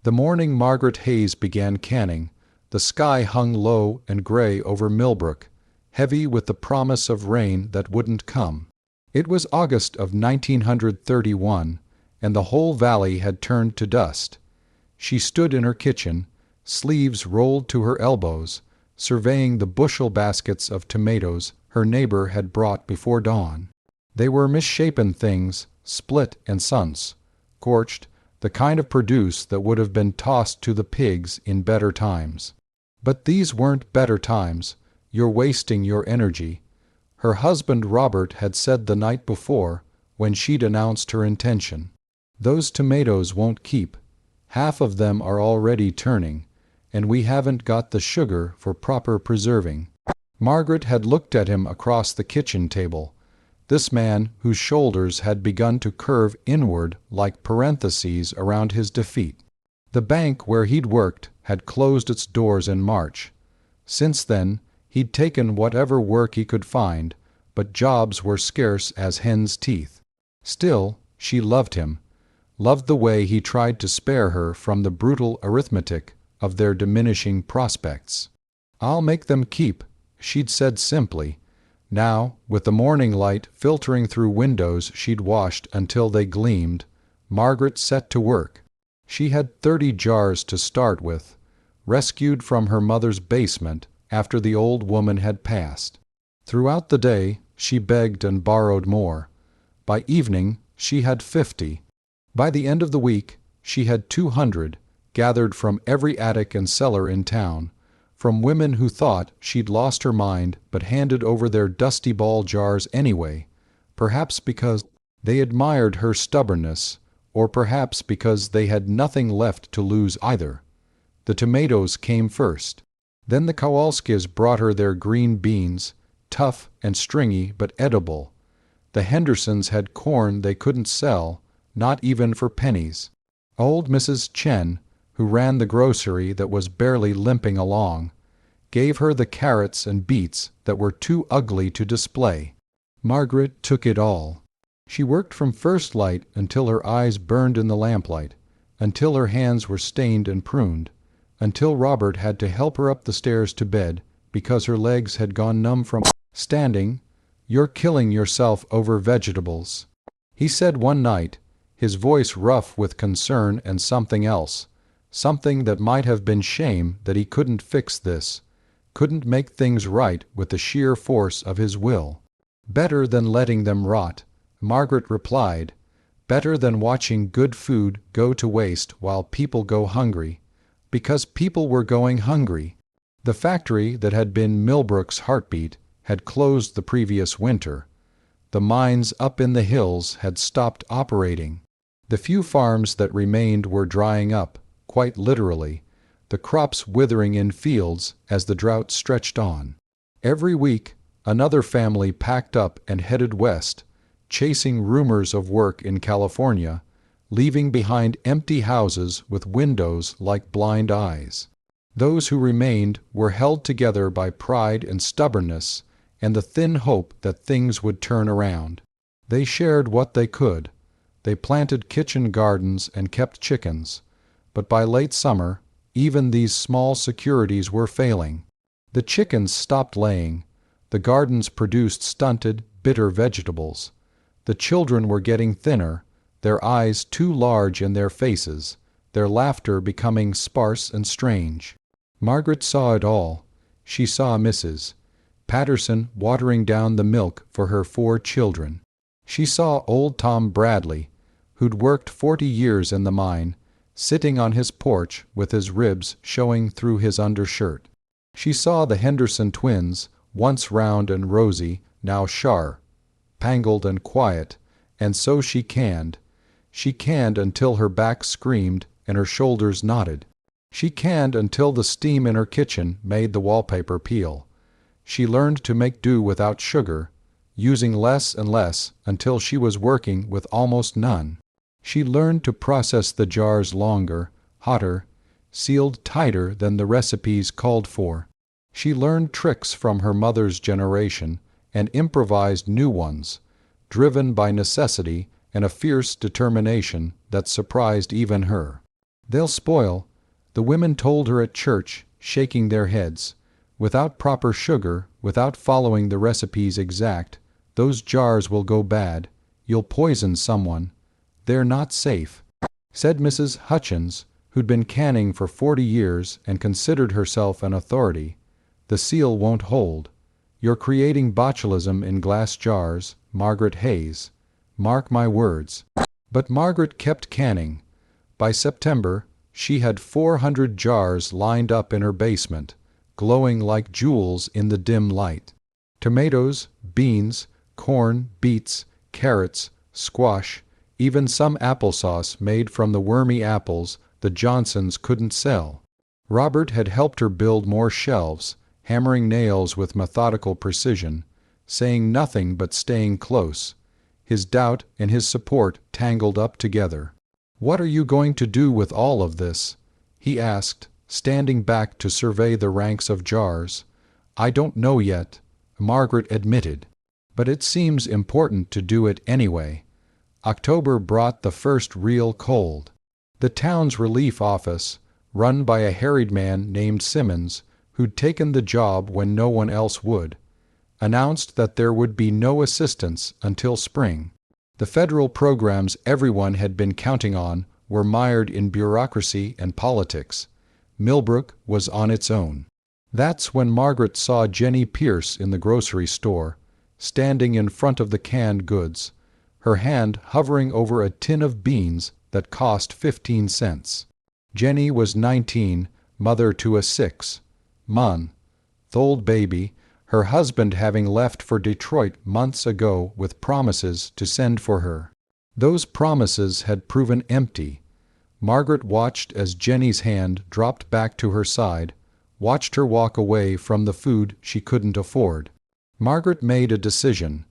The morning Margaret Hayes began canning, the sky hung low and gray over Millbrook, heavy with the promise of rain that wouldn't come. It was August of 1931, and the whole valley had turned to dust. She stood in her kitchen, sleeves rolled to her elbows, surveying the bushel baskets of tomatoes her neighbor had brought before dawn. They were misshapen things, split and sunce, scorched, the kind of produce that would have been tossed to the pigs in better times. But these weren't better times. You're wasting your energy. Her husband Robert had said the night before, when she'd announced her intention. Those tomatoes won't keep. Half of them are already turning, and we haven't got the sugar for proper preserving. Margaret had looked at him across the kitchen table, this man whose shoulders had begun to curve inward like parentheses around his defeat. The bank where he'd worked had closed its doors in March. Since then, he'd taken whatever work he could find, but jobs were scarce as hen's teeth. Still, she loved him, loved the way he tried to spare her from the brutal arithmetic of their diminishing prospects. "I'll make them keep," she'd said simply. Now, with the morning light filtering through windows she'd washed until they gleamed, Margaret set to work. She had 30 jars to start with, rescued from her mother's basement after the old woman had passed. Throughout the day, she begged and borrowed more. By evening, she had 50. By the end of the week, she had 200, gathered from every attic and cellar in town, from women who thought she'd lost her mind but handed over their dusty ball jars anyway, perhaps because they admired her stubbornness, or perhaps because they had nothing left to lose either. The tomatoes came first. Then the Kowalskis brought her their green beans, tough and stringy but edible. The Hendersons had corn they couldn't sell, not even for pennies. Old Mrs. Chen, who ran the grocery that was barely limping along, gave her the carrots and beets that were too ugly to display. Margaret took it all. She worked from first light until her eyes burned in the lamplight, until her hands were stained and pruned, until Robert had to help her up the stairs to bed because her legs had gone numb from standing. "You're killing yourself over vegetables," he said one night, his voice rough with concern and something else, something that might have been shame that he couldn't fix this, couldn't make things right with the sheer force of his will. "Better than letting them rot," Margaret replied. "Better than watching good food go to waste while people go hungry." Because people were going hungry. The factory that had been Millbrook's heartbeat had closed the previous winter. The mines up in the hills had stopped operating. The few farms that remained were drying up, quite literally, the crops withering in fields as the drought stretched on. Every week, another family packed up and headed west, chasing rumors of work in California, leaving behind empty houses with windows like blind eyes. Those who remained were held together by pride and stubbornness and the thin hope that things would turn around. They shared what they could. They planted kitchen gardens and kept chickens. But by late summer, even these small securities were failing. The chickens stopped laying. The gardens produced stunted, bitter vegetables. The children were getting thinner, their eyes too large in their faces, their laughter becoming sparse and strange. Margaret saw it all. She saw Mrs. Patterson watering down the milk for her 4 children. She saw old Tom Bradley, who'd worked 40 years in the mine, sitting on his porch with his ribs showing through his undershirt. She saw the Henderson twins, once round and rosy, now sharp, pangled and quiet, and so she canned. She canned until her back screamed and her shoulders knotted. She canned until the steam in her kitchen made the wallpaper peel. She learned to make do without sugar, using less and less until she was working with almost none. She learned to process the jars longer, hotter, sealed tighter than the recipes called for. She learned tricks from her mother's generation and improvised new ones, driven by necessity and a fierce determination that surprised even her. "They'll spoil," the women told her at church, shaking their heads. "Without proper sugar, without following the recipes exact, those jars will go bad. You'll poison someone. They're not safe," said Mrs. Hutchins, who'd been canning for 40 years and considered herself an authority. "The seal won't hold. You're creating botulism in glass jars, Margaret Hayes. Mark my words." But Margaret kept canning. By September, she had 400 jars lined up in her basement, glowing like jewels in the dim light. Tomatoes, beans, corn, beets, carrots, squash, even some applesauce made from the wormy apples the Johnsons couldn't sell. Robert had helped her build more shelves, hammering nails with methodical precision, saying nothing but staying close, his doubt and his support tangled up together. "What are you going to do with all of this?" he asked, standing back to survey the ranks of jars. "I don't know yet," Margaret admitted, "but it seems important to do it anyway." October brought the first real cold. The town's relief office, run by a harried man named Simmons, who'd taken the job when no one else would, announced that there would be no assistance until spring. The federal programs everyone had been counting on were mired in bureaucracy and politics. Millbrook was on its own. That's when Margaret saw Jenny Pierce in the grocery store, standing in front of the canned goods, her hand hovering over a tin of beans that cost 15 cents. Jenny was 19, mother to a 6-month-old baby, her husband having left for Detroit months ago with promises to send for her. Those promises had proven empty. Margaret watched as Jenny's hand dropped back to her side, watched her walk away from the food she couldn't afford. Margaret made a decision.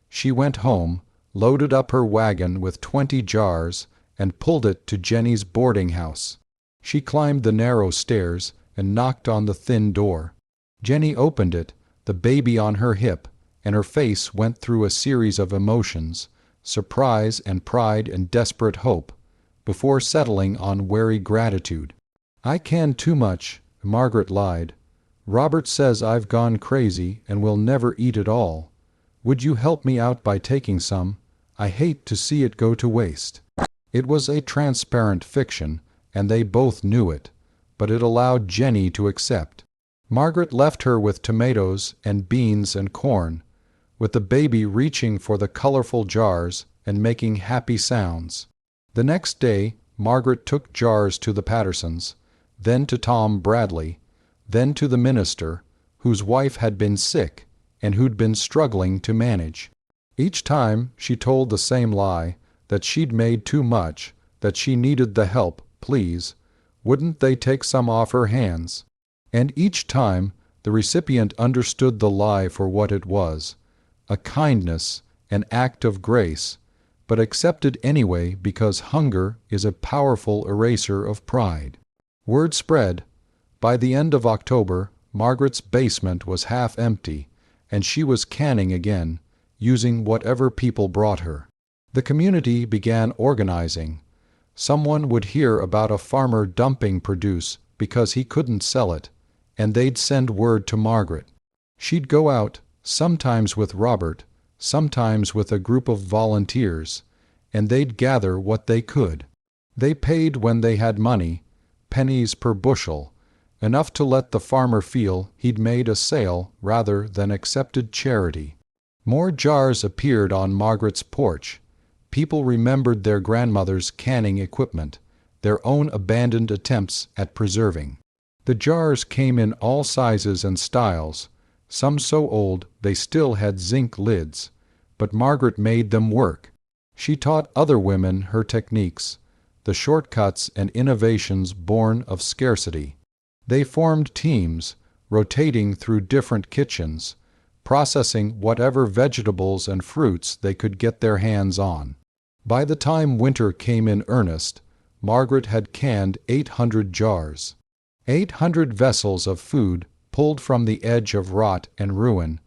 She went home, loaded up her wagon with 20 jars, and pulled it to Jenny's boarding house. She climbed the narrow stairs and knocked on the thin door. Jenny opened it, the baby on her hip, and her face went through a series of emotions, surprise and pride and desperate hope, before settling on wary gratitude. "I canned too much," Margaret lied. "Robert says I've gone crazy and will never eat it all. Would you help me out by taking some? I hate to see it go to waste." It was a transparent fiction, and they both knew it, but it allowed Jenny to accept. Margaret left her with tomatoes and beans and corn, with the baby reaching for the colorful jars and making happy sounds. The next day, Margaret took jars to the Pattersons, then to Tom Bradley, then to the minister, whose wife had been sick and who'd been struggling to manage. Each time she told the same lie, that she'd made too much, that she needed the help, please. Wouldn't they take some off her hands? And each time the recipient understood the lie for what it was, a kindness, an act of grace, but accepted anyway because hunger is a powerful eraser of pride. Word spread. By the end of October, Margaret's basement was half empty, and she was canning again, using whatever people brought her. The community began organizing. Someone would hear about a farmer dumping produce because he couldn't sell it, and they'd send word to Margaret. She'd go out, sometimes with Robert, sometimes with a group of volunteers, and they'd gather what they could. They paid when they had money, pennies per bushel, enough to let the farmer feel he'd made a sale rather than accepted charity. More jars appeared on Margaret's porch. People remembered their grandmother's canning equipment, their own abandoned attempts at preserving. The jars came in all sizes and styles, some so old they still had zinc lids, but Margaret made them work. She taught other women her techniques, the shortcuts and innovations born of scarcity. They formed teams, rotating through different kitchens, processing whatever vegetables and fruits they could get their hands on. By the time winter came in earnest, Margaret had canned 800 jars. 800 vessels of food pulled from the edge of rot and ruin,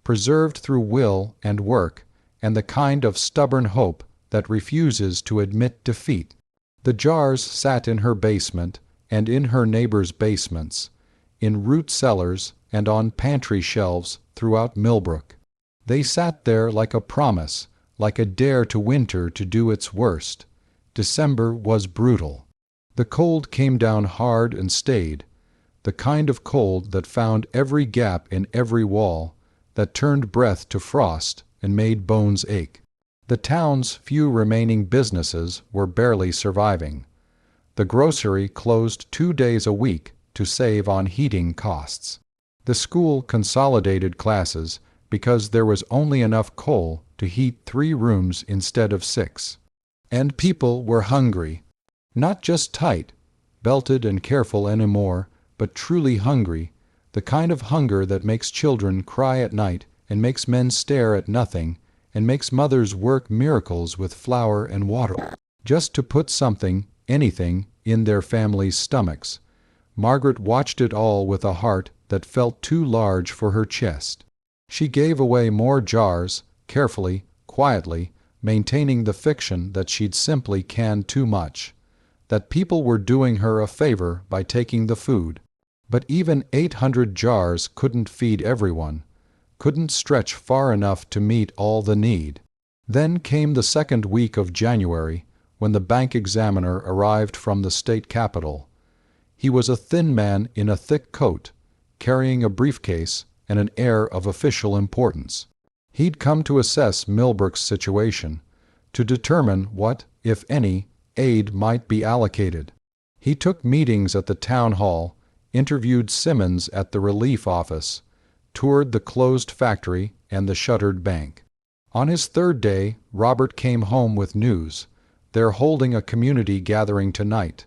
preserved through will and work and the kind of stubborn hope that refuses to admit defeat. The jars sat in her basement and in her neighbors' basements, in root cellars and on pantry shelves throughout Millbrook. They sat there like a promise, like a dare to winter to do its worst. December was brutal. The cold came down hard and stayed, the kind of cold that found every gap in every wall, that turned breath to frost and made bones ache. The town's few remaining businesses were barely surviving. The grocery closed 2 days a week to save on heating costs. The school consolidated classes because there was only enough coal to heat 3 rooms instead of 6. And people were hungry. Not just tight, belted and careful anymore, but truly hungry, the kind of hunger that makes children cry at night and makes men stare at nothing and makes mothers work miracles with flour and water just to put something, anything, in their families' stomachs. Margaret watched it all with a heart that felt too large for her chest. She gave away more jars, carefully, quietly, maintaining the fiction that she'd simply canned too much, that people were doing her a favor by taking the food. But even 800 jars couldn't feed everyone, couldn't stretch far enough to meet all the need. Then came the second week of January, when the bank examiner arrived from the state capitol. He was a thin man in a thick coat, carrying a briefcase and an air of official importance. He'd come to assess Millbrook's situation, to determine what, if any, aid might be allocated. He took meetings at the town hall, interviewed Simmons at the relief office, toured the closed factory and the shuttered bank. On his third day, Robert came home with news. They're holding a community gathering tonight,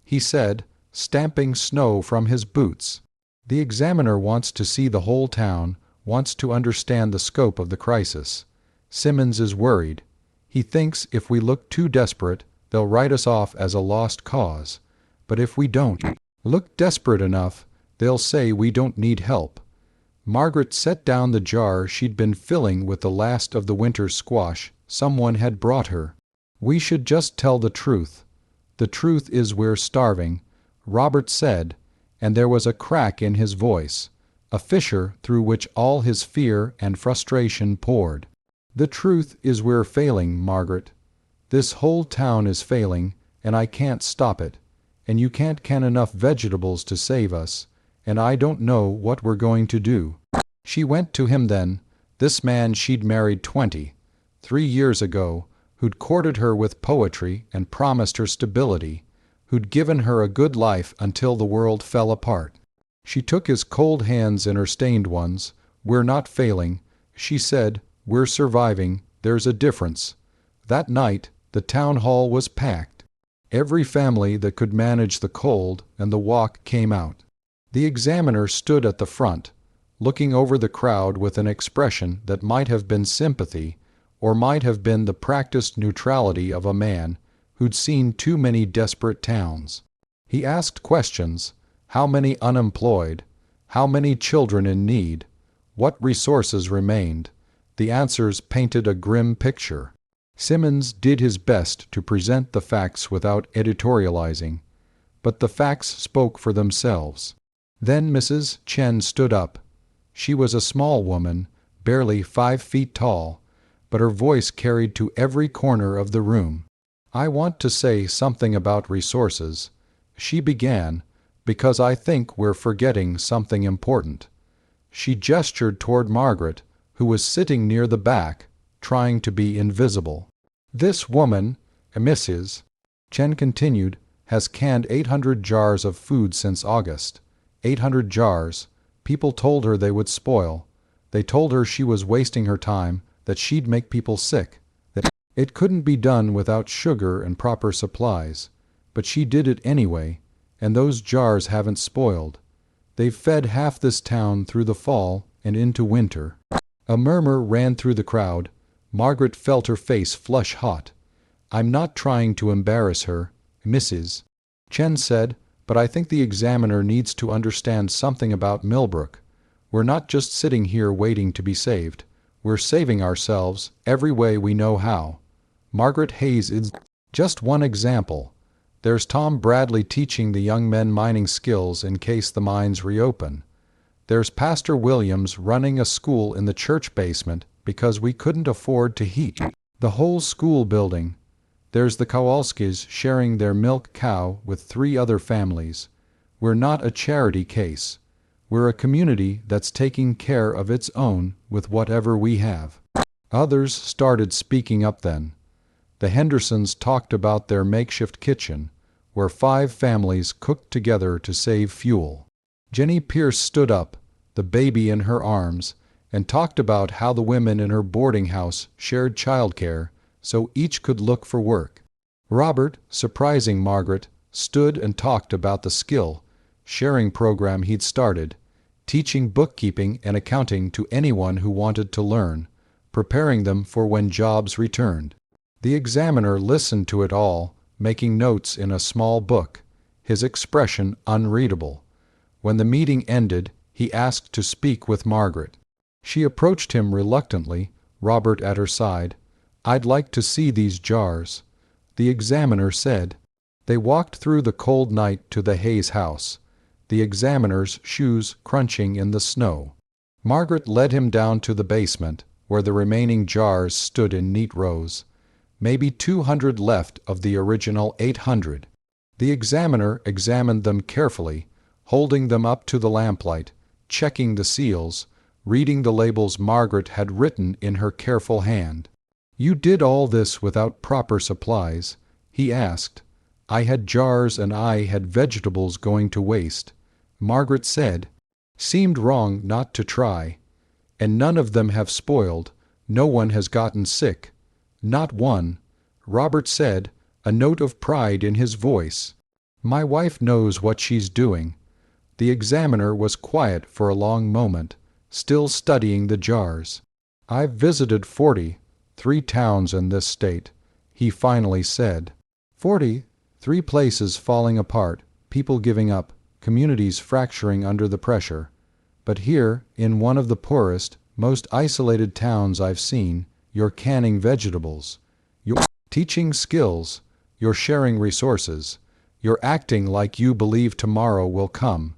he said, stamping snow from his boots. The examiner wants to see the whole town, wants to understand the scope of the crisis. Simmons is worried. He thinks if we look too desperate, they'll write us off as a lost cause. But if we don't look desperate enough, they'll say we don't need help. Margaret set down the jar she'd been filling with the last of the winter's squash someone had brought her. We should just tell the truth. The truth is we're starving, Robert said, and there was a crack in his voice, a fissure through which all his fear and frustration poured. The truth is we're failing, Margaret. This whole town is failing, and I can't stop it, and you can't can enough vegetables to save us, and I don't know what we're going to do. She went to him then, this man she'd married 3 years ago, who'd courted her with poetry and promised her stability, who'd given her a good life until the world fell apart. She took his cold hands in her stained ones. We're not failing, she said, we're surviving, there's a difference. That night, the town hall was packed. Every family that could manage the cold and the walk came out. The examiner stood at the front, looking over the crowd with an expression that might have been sympathy or might have been the practiced neutrality of a man who'd seen too many desperate towns. He asked questions: how many unemployed? How many children in need? What resources remained? The answers painted a grim picture. Simmons did his best to present the facts without editorializing, but the facts spoke for themselves. Then Mrs. Chen stood up. She was a small woman, barely 5 feet tall, but her voice carried to every corner of the room. I want to say something about resources, she began, because I think we're forgetting something important. She gestured toward Margaret, who was sitting near the back, trying to be invisible. This woman, Mrs. Chen continued, has canned 800 jars of food since August. 800 jars. People told her they would spoil. They told her she was wasting her time, that she'd make people sick, that it couldn't be done without sugar and proper supplies. But she did it anyway, and those jars haven't spoiled. They've fed half this town through the fall and into winter. A murmur ran through the crowd. Margaret felt her face flush hot. I'm not trying to embarrass her, Mrs. Chen said, but I think the examiner needs to understand something about Millbrook. We're not just sitting here waiting to be saved. We're saving ourselves every way we know how. Margaret Hayes is just one example. There's Tom Bradley teaching the young men mining skills in case the mines reopen. There's Pastor Williams running a school in the church basement because we couldn't afford to heat the whole school building. There's the Kowalskis sharing their milk cow with 3 other families. We're not a charity case. We're a community that's taking care of its own with whatever we have. Others started speaking up then. The Hendersons talked about their makeshift kitchen, where 5 families cooked together to save fuel. Jenny Pierce stood up, the baby in her arms, and talked about how the women in her boarding house shared childcare so each could look for work. Robert, surprising Margaret, stood and talked about the skill sharing program he'd started, teaching bookkeeping and accounting to anyone who wanted to learn, preparing them for when jobs returned. The examiner listened to it all, making notes in a small book, his expression unreadable. When the meeting ended, he asked to speak with Margaret. She approached him reluctantly, Robert at her side. "I'd like to see these jars," the examiner said. They walked through the cold night to the Hayes house, the examiner's shoes crunching in the snow. Margaret led him down to the basement, where the remaining jars stood in neat rows. Maybe 200 left of the original 800. The examiner examined them carefully, holding them up to the lamplight, checking the seals, reading the labels Margaret had written in her careful hand. "You did all this without proper supplies?" he asked. "I had jars and I had vegetables going to waste," Margaret said. "Seemed wrong not to try. And none of them have spoiled. No one has gotten sick. Not one," Robert said, a note of pride in his voice. "My wife knows what she's doing." The examiner was quiet for a long moment, still studying the jars. "I've visited 43 towns in this state," he finally said. 43 places falling apart, people giving up, communities fracturing under the pressure. But here, in one of the poorest, most isolated towns I've seen, you're canning vegetables. You're teaching skills. You're sharing resources. You're acting like you believe tomorrow will come."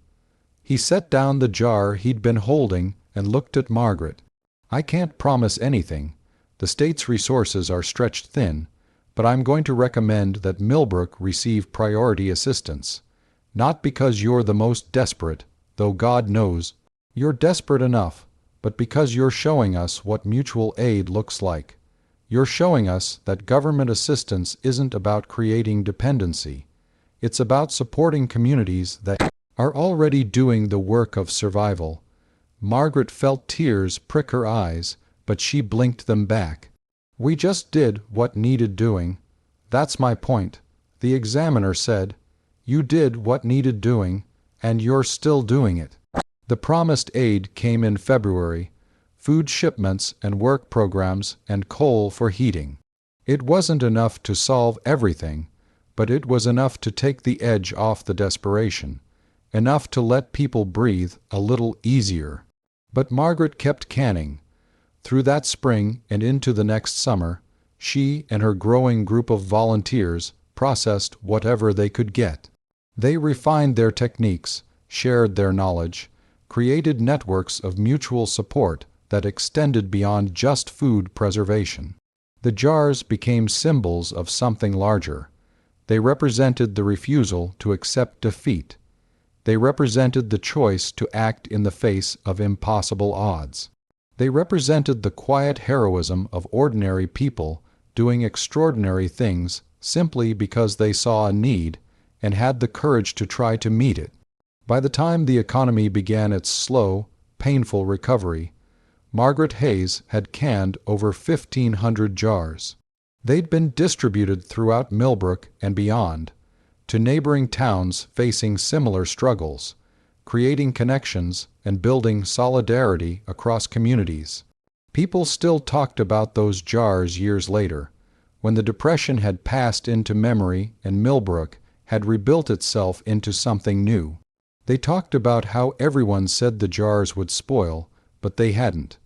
He set down the jar he'd been holding and looked at Margaret. "I can't promise anything. The state's resources are stretched thin, but I'm going to recommend that Millbrook receive priority assistance. Not because you're the most desperate, though God knows you're desperate enough, but because you're showing us what mutual aid looks like. You're showing us that government assistance isn't about creating dependency. It's about supporting communities that are already doing the work of survival." Margaret felt tears prick her eyes, but she blinked them back. "We just did what needed doing. That's my point," the examiner said. "You did what needed doing, and you're still doing it." The promised aid came in February: food shipments and work programs and coal for heating. It wasn't enough to solve everything, but it was enough to take the edge off the desperation, enough to let people breathe a little easier. But Margaret kept canning. Through that spring and into the next summer, she and her growing group of volunteers processed whatever they could get. They refined their techniques, shared their knowledge, created networks of mutual support that extended beyond just food preservation. The jars became symbols of something larger. They represented the refusal to accept defeat. They represented the choice to act in the face of impossible odds. They represented the quiet heroism of ordinary people doing extraordinary things simply because they saw a need and had the courage to try to meet it. By the time the economy began its slow, painful recovery, Margaret Hayes had canned over 1,500 jars. They'd been distributed throughout Millbrook and beyond, to neighboring towns facing similar struggles, creating connections and building solidarity across communities. People still talked about those jars years later, when the Depression had passed into memory and Millbrook had rebuilt itself into something new. They talked about how everyone said the jars would spoil, but they hadn't.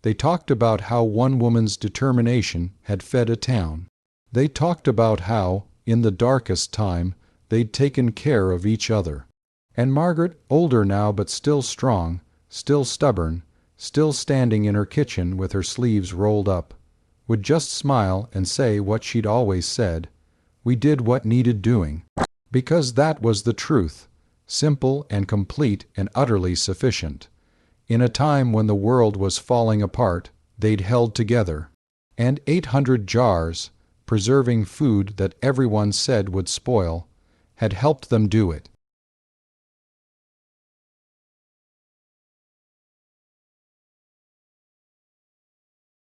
They talked about how one woman's determination had fed a town. They talked about how, in the darkest time, they'd taken care of each other. And Margaret, older now but still strong, still stubborn, still standing in her kitchen with her sleeves rolled up, would just smile and say what she'd always said: "We did what needed doing." Because that was the truth, simple and complete and utterly sufficient. In a time when the world was falling apart, they'd held together. And 800 jars, preserving food that everyone said would spoil, had helped them do it.